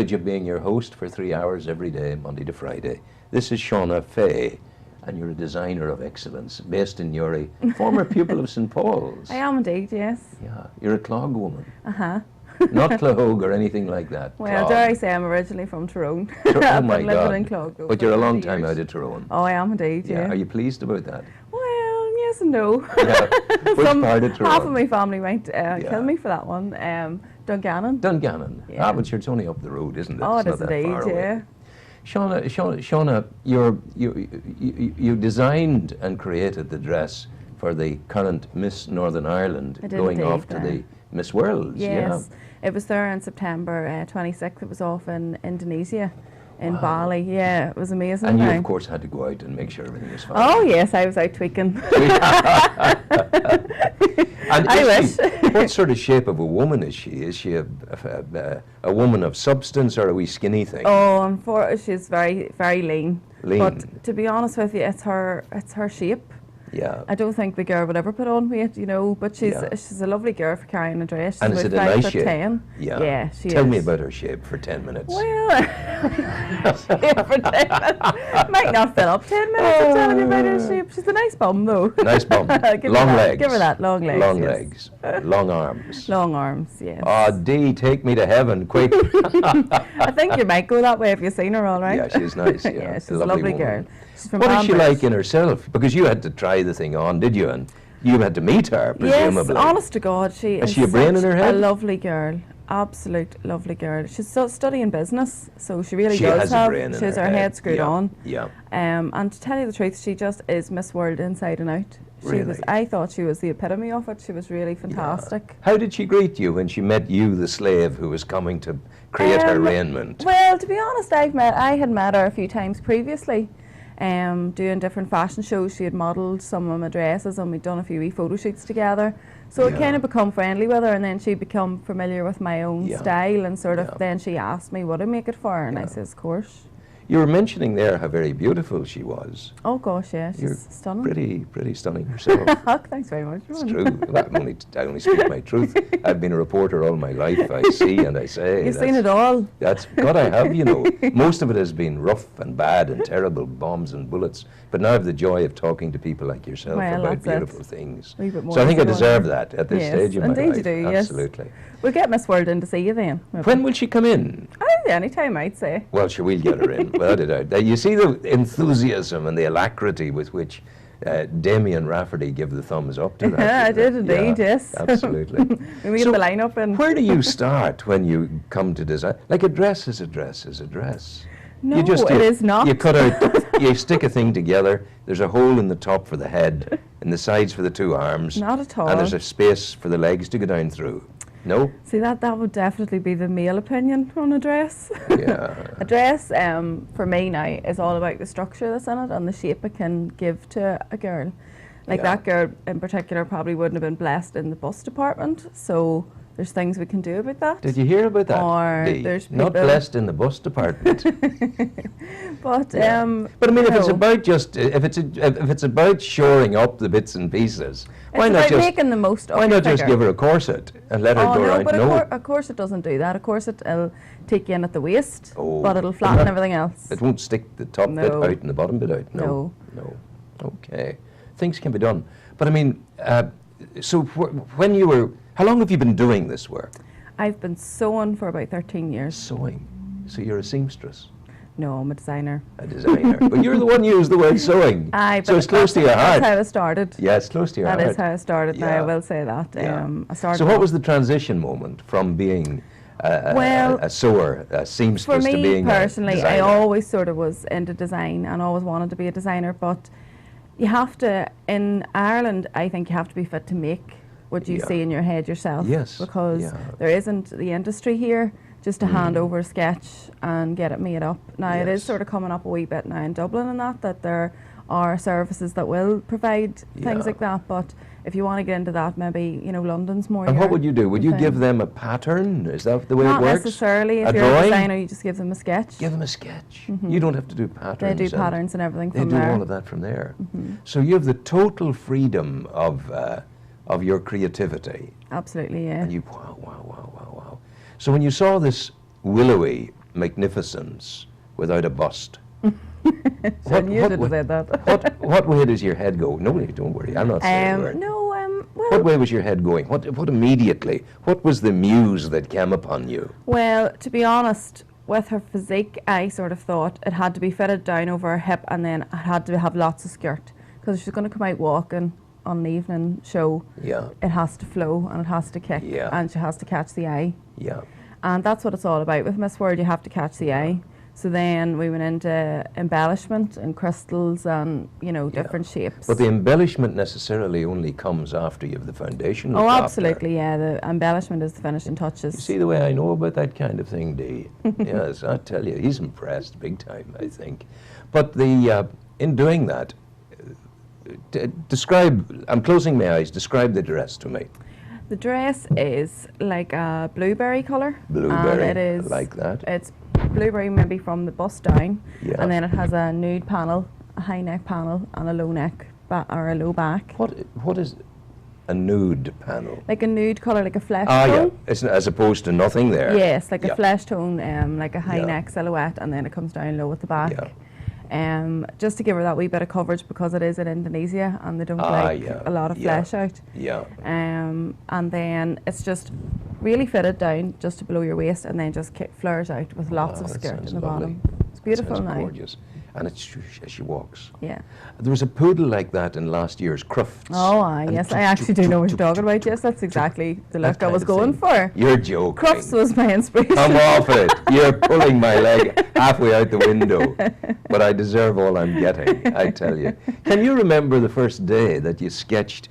privilege of being your host for 3 hours every day, Monday to Friday. This is Shauna Fay, and you're a designer of excellence, based in Newry, former pupil of St. Paul's. I am indeed, yes. Yeah, you're a Clog woman. Uh-huh. Not Clog or anything like that. Well, Clog. dare I say I'm originally from Tyrone. Oh my God. In Clog, but you're a long years. time out of Tyrone. Oh, I am indeed, yeah. Are you pleased about that? Well, yes and no. Yeah. Which part of Tyrone? Half of my family might kill me for that one. Dungannon. Dungannon. Yeah. Ah, but it's only up the road, isn't it? Oh, it's it is not that indeed, far away. yeah. Shauna, you designed and created the dress for the current Miss Northern Ireland going indeed, off to the Miss Worlds. Yes, it was there in September 26th. It was off in Indonesia, in Bali. Yeah, it was amazing. And you, of course, had to go out and make sure everything was fine. Oh yes, I was out tweaking. And I wish. What sort of shape of a woman is she? Is she a woman of substance or a wee skinny thing? Oh, she's very, very lean. Lean. But to be honest with you, it's her shape. Yeah. I don't think the girl would ever put on weight, you know, but she's a lovely girl for carrying a dress. She's And is it a about nice 5 shape? foot 10. Yeah. She Tell is. me about her shape for 10 minutes. Well, shape for 10 minutes. Might not fill up 10 minutes of telling you about her shape. She's a nice bum, though. Nice bum. Give Long her that. legs. Give her that. Long legs. Long yes. legs. Long arms. Long arms, yes. Oh, Dee, take me to heaven, quick. I think you might go that way if you've seen her, all right. Yeah, she's nice. Yeah, Yeah, she's a lovely woman. girl. She's from What is she Bamber. like in herself? Because you had to try the thing on, did you? And you had to meet her, presumably. Yes, honest to God, she is she a brain in her head? a lovely girl. Absolute lovely girl. She's still studying business, so she really She does has a have. brain in She has her her head. head screwed Yeah, on. yeah. And to tell you the truth, she just is Miss World inside and out. Really? I thought she was the epitome of it. She was really fantastic. How did she greet you when she met you, the slave who was coming to create her raiment? Well, to be honest, I had met her a few times previously. Doing different fashion shows. She had modelled some of my dresses and we'd done a few wee photo shoots together. So it kind of become friendly with her, and then she'd become familiar with my own style, and sort of then she asked me would I make it for her, and I says, of course. You were mentioning there how very beautiful she was. Oh gosh, yeah, she's You're stunning. pretty stunning yourself. Thanks very much. It's true. Well, I only speak my truth. I've been a reporter all my life. I see and I say. You've seen it all. That's God I have, you know. Most of it has been rough and bad and terrible bombs and bullets. But now I have the joy of talking to people like yourself about beautiful things. So I think I deserve that at this stage of my life. Indeed you do, yes. Absolutely. We'll get Miss World in to see you then. When will she come in? Any time, I'd say. Well, sure, we'll get her in, without a doubt. You see the enthusiasm and the alacrity with which Damien Rafferty give the thumbs up to that. I did indeed, yes. Absolutely. We get the lineup in. Where do you start when you come to design? Like a dress is a dress is a dress. No, it is not. You cut out, you stick a thing together, there's a hole in the top for the head, and the sides for the 2 arms. Not at all. And there's a space for the legs to go down through. No? See, that would definitely be the male opinion on a dress. Yeah. A dress, for me now, is all about the structure that's in it and the shape it can give to a girl. Like that girl in particular probably wouldn't have been blessed in the bust department, so there's things we can do about that. Did you hear about that? Or Dee? there's not people blessed in the bust department. But but I mean, if it's about if it's about shoring up the bits and pieces, why not just making the most of why not just figure. give her a corset and let her go around? But No, a corset doesn't do that. A corset will take you in at the waist, Oh, but it'll flatten everything else. it won't stick the top bit No. out and the bottom bit out. No. Okay, things can be done. But I mean, so when you were, how long have you been doing this work? I've been sewing for about 13 years. Sewing. So you're a seamstress. No, I'm a designer. A designer. But you're the one who used the word sewing. So it's close to your heart. That's how I started. Yeah, it's close to your heart. That is how I started. Now, Yeah. I will say that. Yeah. I started So what was the transition moment from being a sewer, a seamstress, for to me being personally, a designer? I always sort of was into design and always wanted to be a designer, but you have to, in Ireland, I think you have to be fit to make what you see in your head yourself. Yes. Because there isn't the industry here just to hand over a sketch and get it made up. Now it is sort of coming up a wee bit now in Dublin and that there are services that will provide things like that, but if you want to get into that, maybe, you know, London's more. And what would you do? Would you give them a pattern? Is that the way Not it works? Not necessarily. If a you're drawing? a designer, you just give them a sketch. Give them a sketch. You don't have to do patterns. They do patterns and everything from there. They there. do all of that from there. So you have the total freedom of your creativity. Absolutely, yeah. And you, wow. So when you saw this willowy magnificence without a bust? What you should have said that. What way does your head go? No, don't worry, I'm not saying a word. No, well, what way was your head going? What immediately? What was the muse that came upon you? Well, to be honest, with her physique, I sort of thought it had to be fitted down over her hip, and then it had to have lots of skirt, because she's going to come out walking on the evening show. Yeah. It has to flow and it has to kick, and she has to catch the eye. Yeah. And that's what it's all about with Miss World. You have to catch the eye. So then we went into embellishment and crystals and, you know, different shapes. But the embellishment necessarily only comes after you have the foundation. Oh, absolutely, yeah. The embellishment is the finishing touches. You see the way I know about that kind of thing, Dee? Yes, I tell you, he's impressed big time, I think. But the in doing that, describe, I'm closing my eyes, describe the dress to me. The dress is like a blueberry colour. Blueberry, it is, I like that. It's blueberry maybe from the bust down, yeah. And then it has a nude panel, a high neck panel, and a low neck or a low back. What is a nude panel? Like a nude colour, like a flesh tone. Yeah, it's as opposed to nothing there. Yes, like a flesh tone, like a high neck silhouette, and then it comes down low at the back. Yeah. Just to give her that wee bit of coverage, because it is in Indonesia and they don't like a lot of flesh out. Yeah. And then it's just really fitted down just to below your waist, and then just flares out with lots of skirt in the bottom. It's beautiful now. Gorgeous. And it's as she walks. Yeah. There was a poodle like that in last year's Crufts. Oh, yes, I actually do know what you're talking about. Yes, that's exactly the look I was going for. You're joking. Crufts was my inspiration. Come off it. You're pulling my leg halfway out the window. But I deserve all I'm getting, I tell you. Can you remember the first day that you sketched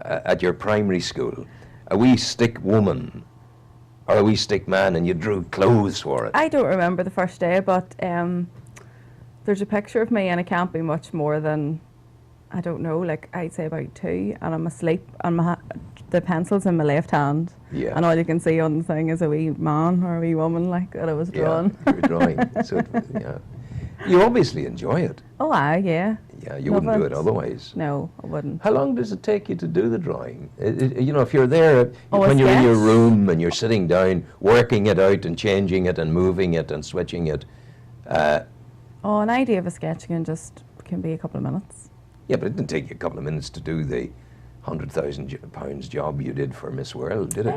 at your primary school a wee stick woman or a wee stick man and you drew clothes for it? I don't remember the first day, but there's a picture of me and it can't be much more than, I don't know, like I'd say about 2, and I'm asleep and the pencil's in my left hand, and all you can see on the thing is a wee man or a wee woman like that I was drawing. Yeah, you were drawing. So you obviously enjoy it. Oh, yeah. Yeah, you wouldn't do it otherwise. No, I wouldn't. How long does it take you to do the drawing? You know, if you're there, when you're in your room and you're sitting down, working it out and changing it and moving it and switching it. An idea of a sketch can be a couple of minutes. Yeah, but it didn't take you a couple of minutes to do the £100,000 job you did for Miss World, did it?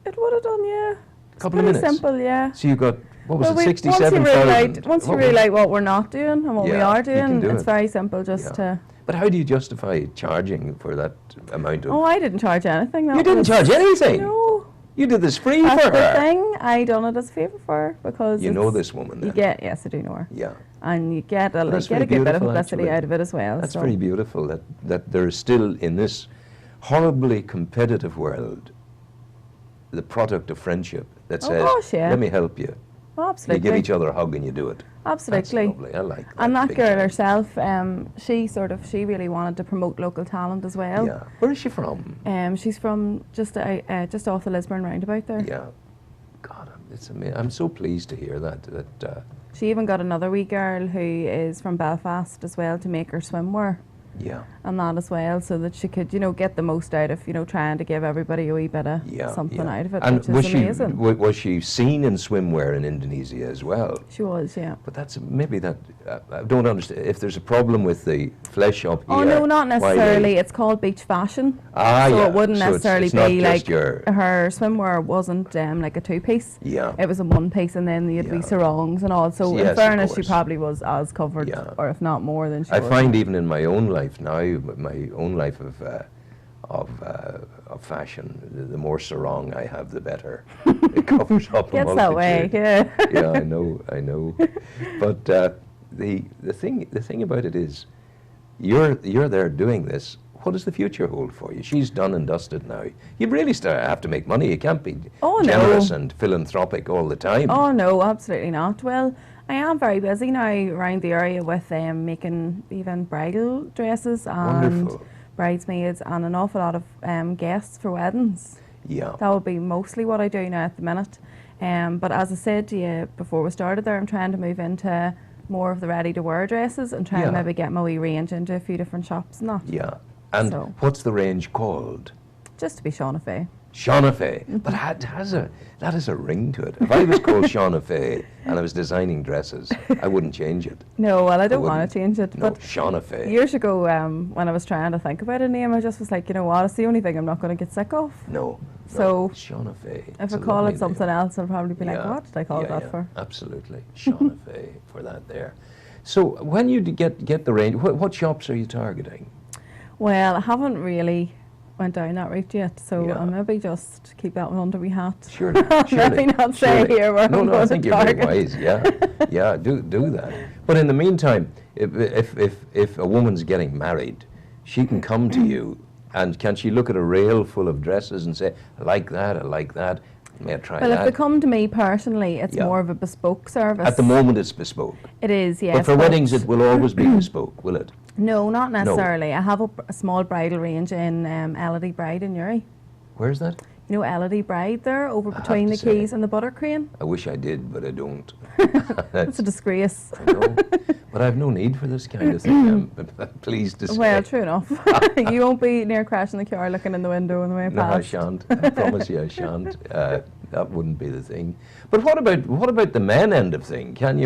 It would have done, yeah. A couple of minutes? Simple, yeah. So you got, what was it, 67,000? Once you realise what we're not doing and what we are doing, it's very simple just to... But how do you justify charging for that amount of... Oh, I didn't charge anything. You didn't charge anything? No. You did this free That's for her. That's the thing. I done it as a favour for her because you know this woman then? Yes, I do know her. Yeah. And you get a good bit of publicity out of it as well. That's very beautiful that there is still in this horribly competitive world the product of friendship that says, let me help you. Oh, absolutely. You give each other a hug and you do it. Absolutely. That's lovely. I like that. And that girl herself, she really wanted to promote local talent as well. Yeah. Where is she from? She's from just off the Lisburn roundabout there. Yeah. God, it's amazing. I'm so pleased to hear that. She even got another wee girl who is from Belfast as well to make her swimwear. Yeah. And that as well, so that she could, get the most out of, trying to give everybody a wee bit of something out of it, and which is amazing. Was she seen in swimwear in Indonesia as well? She was, yeah. But that's maybe that, I don't understand, if there's a problem with the flesh up here. Oh no, not necessarily, it's called beach fashion. So it wouldn't necessarily be like, her swimwear wasn't like a 2-piece. Yeah. It was a 1-piece, and then you'd be sarongs and all, so in fairness she probably was as covered, or if not more than she was. I find even in my own life now, my own life of fashion, the more sarong I have, the better. It covers up a multitude. Gets that way, yeah. Yeah, I know. But the thing about it is, you're there doing this. What does the future hold for you? She's done and dusted now. You really have to make money. You can't be generous and philanthropic all the time. Oh no, absolutely not. Well, I am very busy now around the area with making even bridal dresses and bridesmaids and an awful lot of guests for weddings. Yeah. That would be mostly what I do now at the minute. But as I said to you before we started there, I'm trying to move into more of the ready-to-wear dresses and try and maybe get my wee range into a few different shops and that. Yeah. And what's the range called? Just to be Shauna Fay. Shauna Fay. But that has a ring to it. If I was called Shauna Fay and I was designing dresses, I wouldn't change it. No, well, I don't want wouldn't. to change it. No, But Shauna Fay. years ago, when I was trying to think about a name, I just was like, you know what, it's the only thing I'm not going to get sick of. No. So Shauna Fay. If I call it something else, I'll probably be like, Yeah. what did I call that for? Absolutely. Shauna Fay for that there. So when you get the range, what shops are you targeting? Well, I haven't really went down that route yet, so Yeah. I'll maybe just keep that one under my hat. Surely. Maybe not say here where No, I'm no, I going think to you're very target. wise. Yeah, yeah, do that. But in the meantime, if a woman's getting married, she can come to you, and can she look at a rail full of dresses and say, I like that, may I try Well, that? if they come to me personally, it's Yeah. more of a bespoke service. At the moment, it's bespoke. It is, yes. But for weddings, it will always be bespoke, will it? No, not necessarily. I have a small bridal range in Elodie Bride in Uri. Where's that? You know Elodie Bride there, over I have between to the say. quays and the butter crane? I wish I did, but I don't. It's a disgrace. I know. But I have no need for this kind of thing, I'm pleased to say. Well, true enough. You won't be near crashing the car looking in the window on the way No, I past. shan't. I promise you I shan't. That wouldn't be the thing. But what about the men end of thing? Can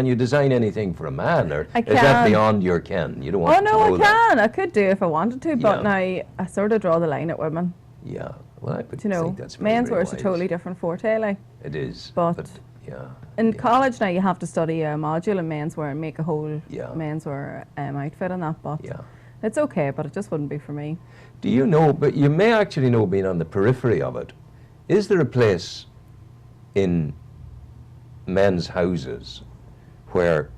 you design anything for a man, or I is that can. beyond your ken? You don't want Oh to no, know I that. can. I could do if I wanted to, but Yeah. now I sort of draw the line at women. Yeah. Well, I would You know, think that's very, men's very wear is a wise. totally different forte. Like It is. But yeah. in yeah. college now, you have to study a module in menswear and make a whole Yeah. menswear outfit and that. But Yeah. it's okay, but it just wouldn't be for me. Do you know? But you may actually know, being on the periphery of it. Is there a place in men's houses where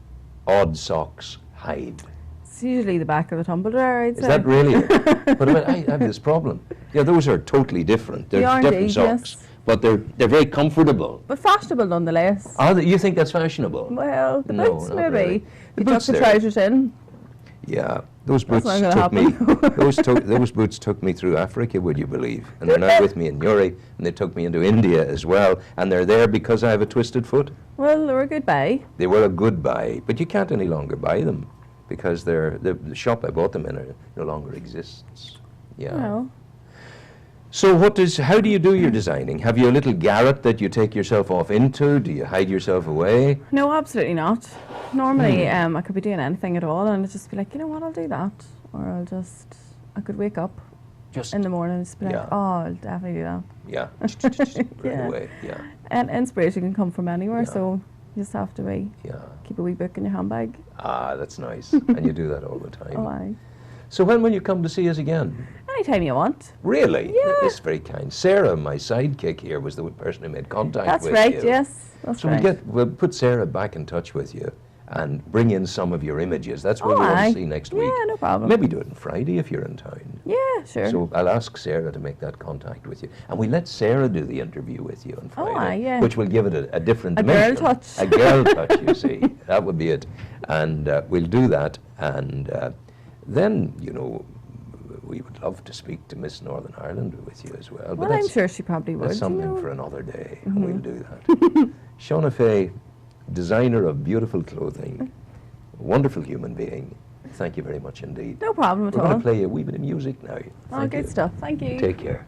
odd socks hide? It's usually the back of the tumble dryer, I'd Is say. that really it? But I have this problem. Yeah, those are totally different. They're They are different indeed, socks, yes. but they're very comfortable. But fashionable nonetheless. You think that's fashionable? Well, the No, boots not maybe. really. You The tuck boots the there. trousers in. Yeah, those That's boots not gonna took me. happen. those boots took me through Africa, would you believe? And they're now with me in Uri, and they took me into India as well. And they're there because I have a twisted foot. Well, they were a good buy. They were a good buy, but you can't any longer buy them because the shop I bought them in no longer exists. Yeah. No. So how do you do your designing? Have you a little garret that you take yourself off into? Do you hide yourself away? No, absolutely not. Normally, I could be doing anything at all, and I'd just be like, you know what, I'll do that, or I could wake up Just in the morning and just be like, Yeah. oh, I'll definitely do that. yeah, right Yeah. away. Yeah, And inspiration can come from anywhere, Yeah. so you just have to yeah. keep a wee book in your handbag. Ah, that's nice. And you do that all the time. Oh, aye. So when will you come to see us again? Anytime you want. Really? Yeah. That's very kind. Sarah, my sidekick here, was the person who made contact That's with right, you. yes. That's So right. we'll put Sarah back in touch with you and bring in some of your images. That's what Oh, we want aye. to see next week. Yeah, no problem. Maybe do it on Friday if you're in town. Yeah, sure. So I'll ask Sarah to make that contact with you. And we let Sarah do the interview with you on Friday, aye, yeah. which will give it a different A girl dimension. touch. A girl touch, you see. That would be it. And we'll do that. And then, we would love to speak to Miss Northern Ireland with you as well. But well, I'm sure she probably would. that's you something know. for another day, and we'll do that. Shauna Fay, designer of beautiful clothing, wonderful human being. Thank you very much indeed. No problem at We're going all. to play a wee bit of music now. Oh, Thank good you. stuff. Thank you. Take care.